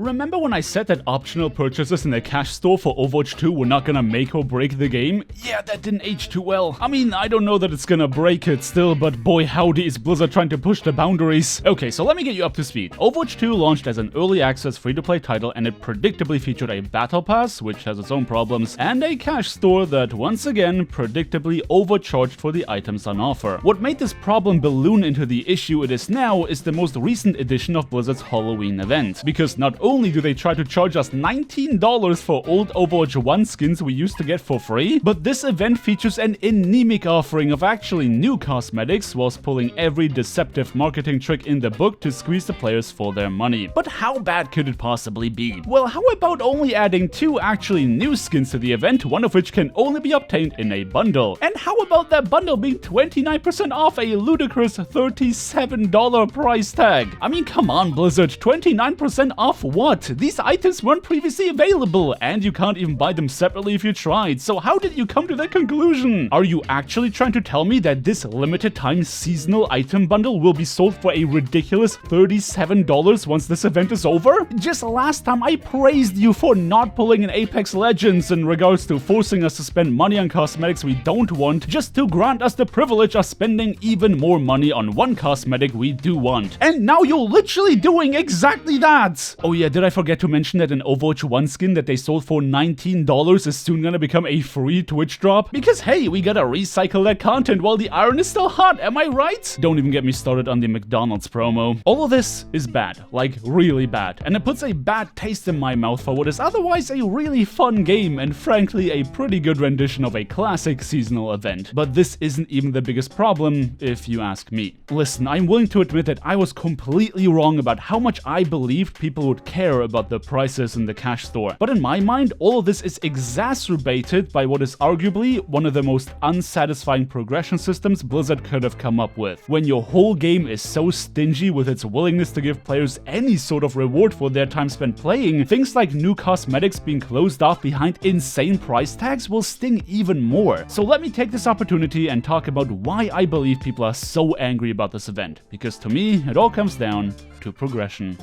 Remember when I said that optional purchases in the cash store for Overwatch 2 were not gonna make or break the game? Yeah, that didn't age too well. I mean, I don't know that it's gonna break it still, but boy howdy is Blizzard trying to push the boundaries. Okay, so let me get you up to speed. Overwatch 2 launched as an early access free-to-play title, and it predictably featured a battle pass, which has its own problems, and a cash store that once again predictably overcharged for the items on offer. What made this problem balloon into the issue it is now is the most recent edition of Blizzard's Halloween event, because not only do they try to charge us $19 for old Overwatch 1 skins we used to get for free, but this event features an anemic offering of actually new cosmetics whilst pulling every deceptive marketing trick in the book to squeeze the players for their money. But how bad could it possibly be? Well, how about only adding 2 actually new skins to the event, one of which can only be obtained in a bundle? And how about that bundle being 29% off a ludicrous $37 price tag? I mean, come on Blizzard, 29% off what? These items weren't previously available, and you can't even buy them separately if you tried, so how did you come to that conclusion? Are you actually trying to tell me that this limited time seasonal item bundle will be sold for a ridiculous $37 once this event is over? Just last time I praised you for not pulling an Apex Legends in regards to forcing us to spend money on cosmetics we don't want, just to grant us the privilege of spending even more money on one cosmetic we do want. And now you're literally doing exactly that! Oh yeah, did I forget to mention that an Overwatch 1 skin that they sold for $19 is soon gonna become a free Twitch drop? Because hey, we gotta recycle that content while the iron is still hot, am I right? Don't even get me started on the McDonald's promo. All of this is bad, like really bad, and it puts a bad taste in my mouth for what is otherwise a really fun game and frankly a pretty good rendition of a classic seasonal event. But this isn't even the biggest problem, if you ask me. Listen, I'm willing to admit that I was completely wrong about how much I believed people would care about the prices in the cash store. But in my mind, all of this is exacerbated by what is arguably one of the most unsatisfying progression systems Blizzard could have come up with. When your whole game is so stingy with its willingness to give players any sort of reward for their time spent playing, things like new cosmetics being closed off behind insane price tags will sting even more. So let me take this opportunity and talk about why I believe people are so angry about this event, because to me, it all comes down to progression.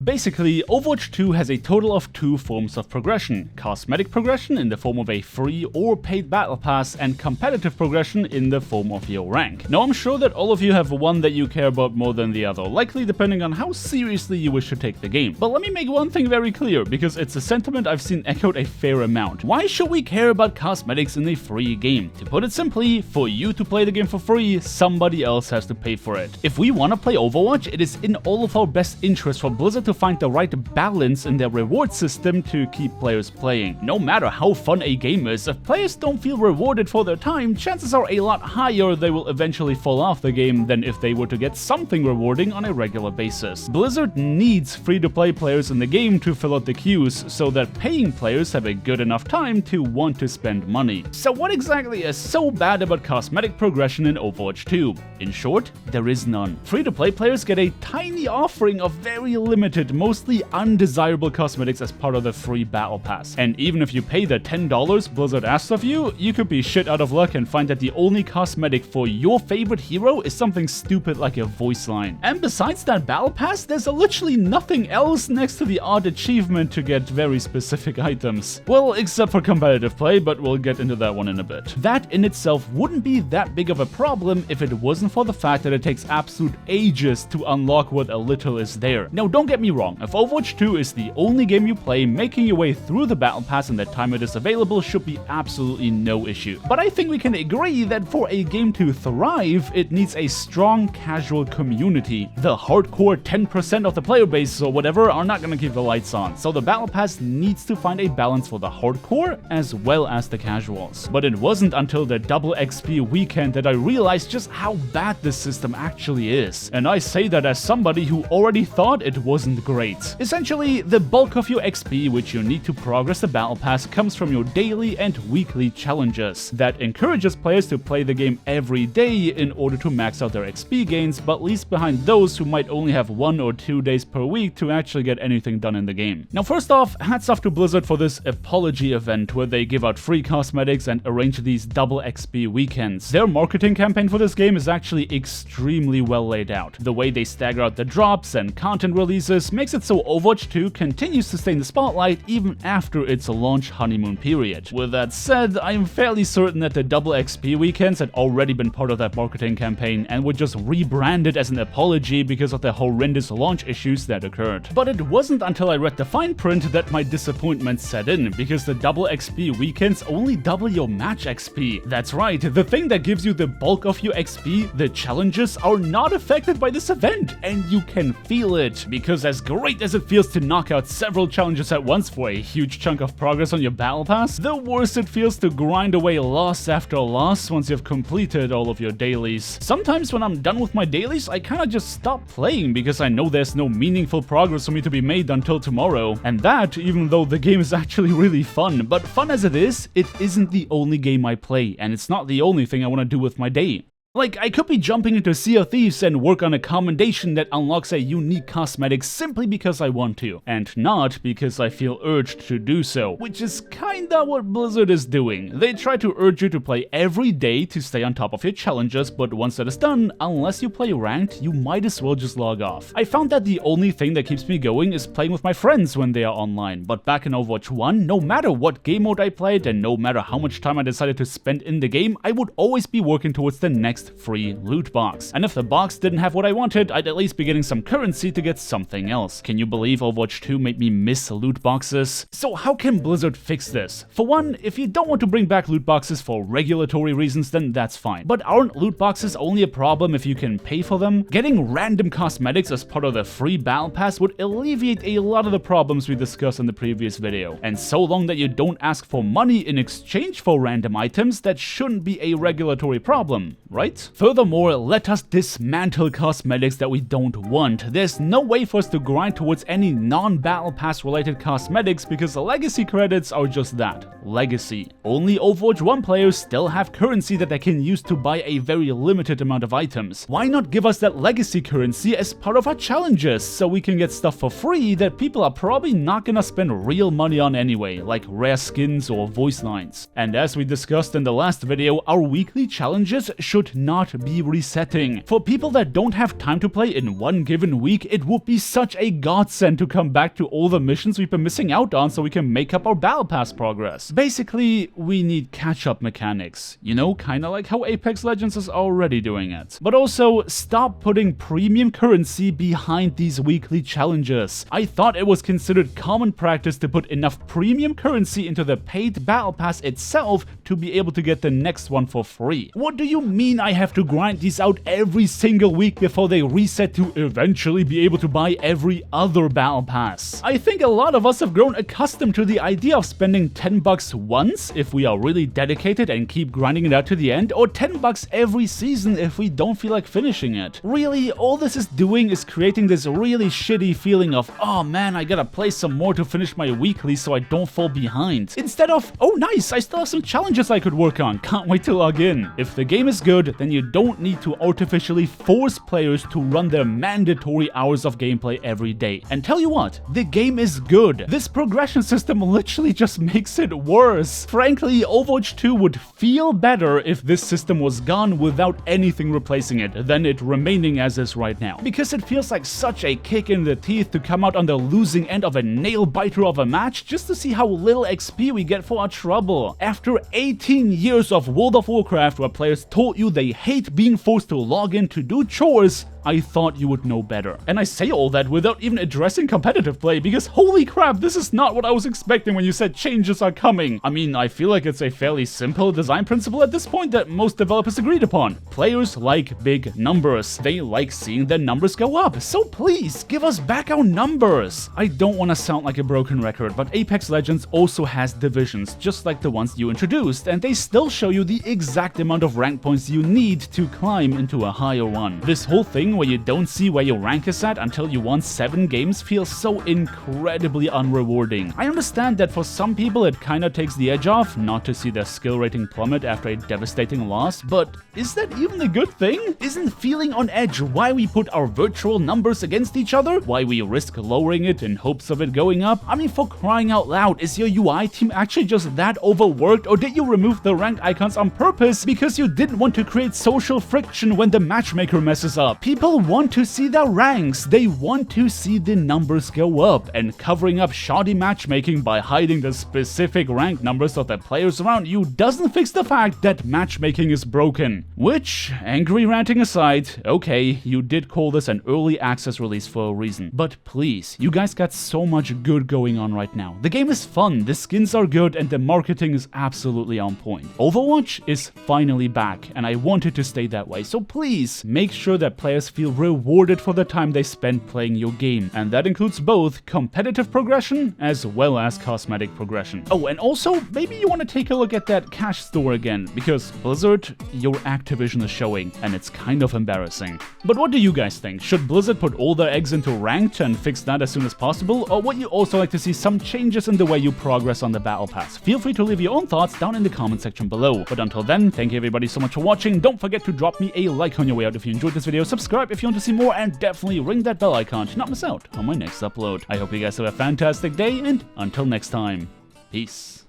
Basically, Overwatch 2 has a total of 2 forms of progression: cosmetic progression in the form of a free or paid battle pass, and competitive progression in the form of your rank. Now I'm sure that all of you have one that you care about more than the other, likely depending on how seriously you wish to take the game. But let me make one thing very clear, because it's a sentiment I've seen echoed a fair amount. Why should we care about cosmetics in a free game? To put it simply, for you to play the game for free, somebody else has to pay for it. If we want to play Overwatch, it is in all of our best interest for Blizzard to find the right balance in their reward system to keep players playing. No matter how fun a game is, if players don't feel rewarded for their time, chances are a lot higher they will eventually fall off the game than if they were to get something rewarding on a regular basis. Blizzard needs free-to-play players in the game to fill out the queues, so that paying players have a good enough time to want to spend money. So what exactly is so bad about cosmetic progression in Overwatch 2? In short, there is none. Free-to-play players get a tiny offering of very limited, mostly undesirable cosmetics as part of the free battle pass. And even if you pay the $10 Blizzard asks of you, you could be shit out of luck and find that the only cosmetic for your favorite hero is something stupid like a voice line. And besides that battle pass, there's literally nothing else next to the odd achievement to get very specific items. Well, except for competitive play, but we'll get into that one in a bit. That in itself wouldn't be that big of a problem if it wasn't for the fact that it takes absolute ages to unlock what a little is there. Now don't get me wrong, if Overwatch 2 is the only game you play, making your way through the battle pass in the time it is available should be absolutely no issue. But I think we can agree that for a game to thrive, it needs a strong casual community. The hardcore 10% of the player base or whatever are not gonna keep the lights on, so the battle pass needs to find a balance for the hardcore as well as the casuals. But it wasn't until the double XP weekend that I realized just how bad this system actually is. And I say that as somebody who already thought it wasn't great. Essentially, the bulk of your XP which you need to progress the battle pass comes from your daily and weekly challenges. That encourages players to play the game every day in order to max out their XP gains, but leaves behind those who might only have 1 or 2 days per week to actually get anything done in the game. Now first off, hats off to Blizzard for this apology event where they give out free cosmetics and arrange these double XP weekends. Their marketing campaign for this game is actually extremely well laid out. The way they stagger out the drops and content releases this makes it so Overwatch 2 continues to stay in the spotlight even after its launch honeymoon period. With that said, I am fairly certain that the double XP weekends had already been part of that marketing campaign and were just rebranded as an apology because of the horrendous launch issues that occurred. But it wasn't until I read the fine print that my disappointment set in, because the double XP weekends only double your match XP. That's right, the thing that gives you the bulk of your XP, the challenges, are not affected by this event, and you can feel it, because as great as it feels to knock out several challenges at once for a huge chunk of progress on your battle pass, the worse it feels to grind away loss after loss once you've completed all of your dailies. Sometimes when I'm done with my dailies, I kinda just stop playing because I know there's no meaningful progress for me to be made until tomorrow. And that, even though the game is actually really fun. But fun as it isn't the only game I play, and it's not the only thing I want to do with my day. Like, I could be jumping into Sea of Thieves and work on a commendation that unlocks a unique cosmetic simply because I want to, and not because I feel urged to do so, which is kinda what Blizzard is doing. They try to urge you to play every day to stay on top of your challenges, but once that is done, unless you play ranked, you might as well just log off. I found that the only thing that keeps me going is playing with my friends when they are online, but back in Overwatch 1, no matter what game mode I played and no matter how much time I decided to spend in the game, I would always be working towards the next free loot box. And if the box didn't have what I wanted, I'd at least be getting some currency to get something else. Can you believe Overwatch 2 made me miss loot boxes? So how can Blizzard fix this? For one, if you don't want to bring back loot boxes for regulatory reasons, then that's fine. But aren't loot boxes only a problem if you can pay for them? Getting random cosmetics as part of the free battle pass would alleviate a lot of the problems we discussed in the previous video. And so long that you don't ask for money in exchange for random items, that shouldn't be a regulatory problem, right? Furthermore, let us dismantle cosmetics that we don't want. There's no way for us to grind towards any non-battle pass related cosmetics because legacy credits are just that, legacy. Only Overwatch 1 players still have currency that they can use to buy a very limited amount of items. Why not give us that legacy currency as part of our challenges so we can get stuff for free that people are probably not gonna spend real money on anyway, like rare skins or voice lines. And as we discussed in the last video, our weekly challenges should not be resetting. For people that don't have time to play in one given week, it would be such a godsend to come back to all the missions we've been missing out on so we can make up our battle pass progress. Basically, we need catch-up mechanics. You know, kinda like how Apex Legends is already doing it. But also, stop putting premium currency behind these weekly challenges. I thought it was considered common practice to put enough premium currency into the paid battle pass itself to be able to get the next one for free. What do you mean I have to grind these out every single week before they reset to eventually be able to buy every other battle pass? I think a lot of us have grown accustomed to the idea of spending $10 once if we are really dedicated and keep grinding it out to the end, or $10 every season if we don't feel like finishing it. Really, all this is doing is creating this really shitty feeling of, oh man, I gotta play some more to finish my weekly so I don't fall behind. Instead of, oh nice, I still have some challenges I could work on, can't wait to log in. If the game is good, then you don't need to artificially force players to run their mandatory hours of gameplay every day. And tell you what, the game is good. This progression system literally just makes it worse. Frankly, Overwatch 2 would feel better if this system was gone without anything replacing it than it remaining as is right now. Because it feels like such a kick in the teeth to come out on the losing end of a nail-biter of a match just to see how little XP we get for our trouble. After 18 years of World of Warcraft where players told you they hate being forced to log in to do chores, I thought you would know better. And I say all that without even addressing competitive play because holy crap, this is not what I was expecting when you said changes are coming. I mean, I feel like it's a fairly simple design principle at this point that most developers agreed upon. Players like big numbers. They like seeing their numbers go up. So please, give us back our numbers. I don't want to sound like a broken record, but Apex Legends also has divisions, just like the ones you introduced, and they still show you the exact amount of rank points you need to climb into a higher one. This whole thing where you don't see where your rank is at until you won 7 games feels so incredibly unrewarding. I understand that for some people it kinda takes the edge off not to see their skill rating plummet after a devastating loss, but is that even a good thing? Isn't feeling on edge why we put our virtual numbers against each other? Why we risk lowering it in hopes of it going up? I mean, for crying out loud, is your UI team actually just that overworked, or did you remove the ranked icons on purpose because you didn't want to create social friction when the matchmaker messes up? People People want to see their ranks, they want to see the numbers go up, and covering up shoddy matchmaking by hiding the specific rank numbers of the players around you doesn't fix the fact that matchmaking is broken. Which, angry ranting aside, okay, you did call this an early access release for a reason, but please, you guys got so much good going on right now. The game is fun, the skins are good, and the marketing is absolutely on point. Overwatch is finally back, and I want it to stay that way, so please make sure that players feel rewarded for the time they spend playing your game, and that includes both competitive progression as well as cosmetic progression. Oh, and also, maybe you want to take a look at that cash store again, because Blizzard, your Activision is showing, and it's kind of embarrassing. But what do you guys think? Should Blizzard put all their eggs into ranked and fix that as soon as possible, or would you also like to see some changes in the way you progress on the battle pass? Feel free to leave your own thoughts down in the comment section below. But until then, thank you everybody so much for watching. Don't forget to drop me a like on your way out if you enjoyed this video, subscribe if you want to see more, and definitely ring that bell icon to not miss out on my next upload. I hope you guys have a fantastic day, and until next time, peace.